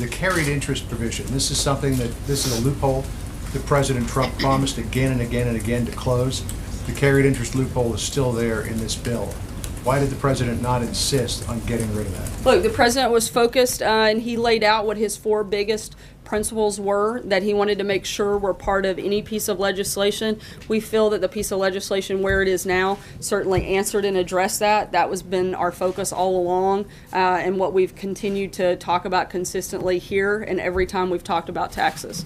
the carried interest provision. This is something this is a loophole that President Trump promised again and again and again to close. The carried interest loophole is still there in this bill. Why did the president not insist on getting rid of that? Look, the president was focused and he laid out what his 4 biggest principles were that he wanted to make sure were part of any piece of legislation. We feel that the piece of legislation where it is now certainly answered and addressed that. That has been our focus all along and what we've continued to talk about consistently here and every time we've talked about taxes.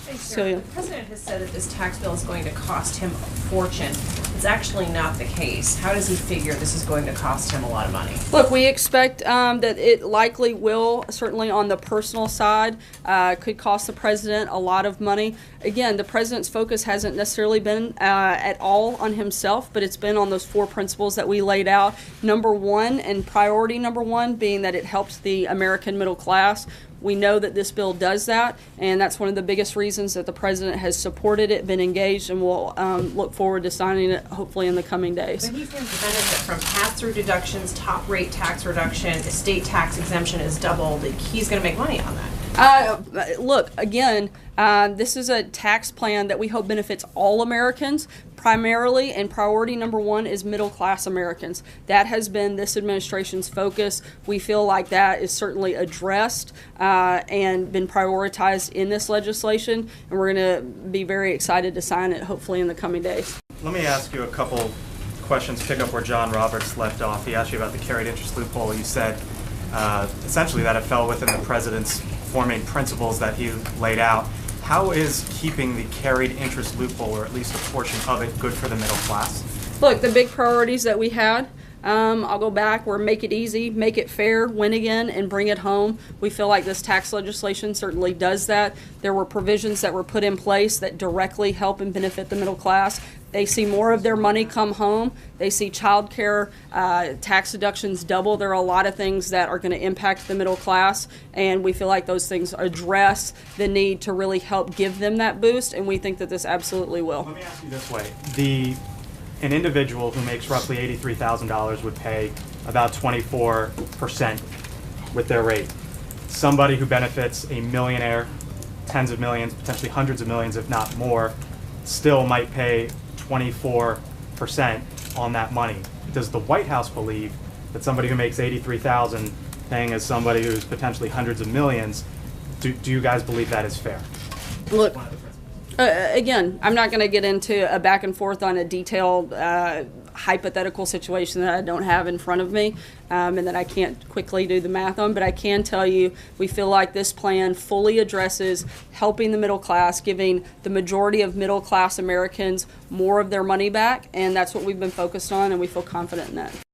The president has said that this tax bill is going to cost him a fortune. It's actually not the case. How does he figure this is going to cost him a lot of money? Look, we expect that it likely will, certainly on the personal side, could cost the president a lot of money. Again, the president's focus hasn't necessarily been at all on himself, but it's been on those 4 principles that we laid out. Number 1, and priority number 1, being that it helps the American middle class. We know that this bill does that, and that's one of the biggest reasons that the president has supported it, been engaged, and will look forward to signing it hopefully in the coming days. But he's going to benefit from pass-through deductions, top rate tax reduction, estate tax exemption is doubled. He's going to make money on that. Look, again, this is a tax plan that we hope benefits all Americans primarily, and priority number 1 is middle-class Americans. That has been this administration's focus. We feel like that is certainly addressed and been prioritized in this legislation, and we're going to be very excited to sign it hopefully in the coming days. Let me ask you a couple questions, pick up where John Roberts left off. He asked you about the carried interest loophole. You said essentially that it fell within the president's 4 main principles that he laid out. How is keeping the carried interest loophole, or at least a portion of it, good for the middle class? Look, the big priorities that we had, I'll go back, were make it easy, make it fair, win again, and bring it home. We feel like this tax legislation certainly does that. There were provisions that were put in place that directly help and benefit the middle class. They see more of their money come home. They see child care tax deductions double. There are a lot of things that are going to impact the middle class, and we feel like those things address the need to really help give them that boost, and we think that this absolutely will. Let me ask you this way. An individual who makes roughly $83,000 would pay about 24% with their rate. Somebody who benefits a millionaire, tens of millions, potentially hundreds of millions, if not more, still might pay 24% on that money. Does the White House believe that somebody who makes $83,000 paying as somebody who's potentially hundreds of millions, do you guys believe that is fair? Look, again, I'm not going to get into a back and forth on a detailed hypothetical situation that I don't have in front of me and that I can't quickly do the math on, but I can tell you we feel like this plan fully addresses helping the middle class, giving the majority of middle class Americans more of their money back, and that's what we've been focused on, and we feel confident in that.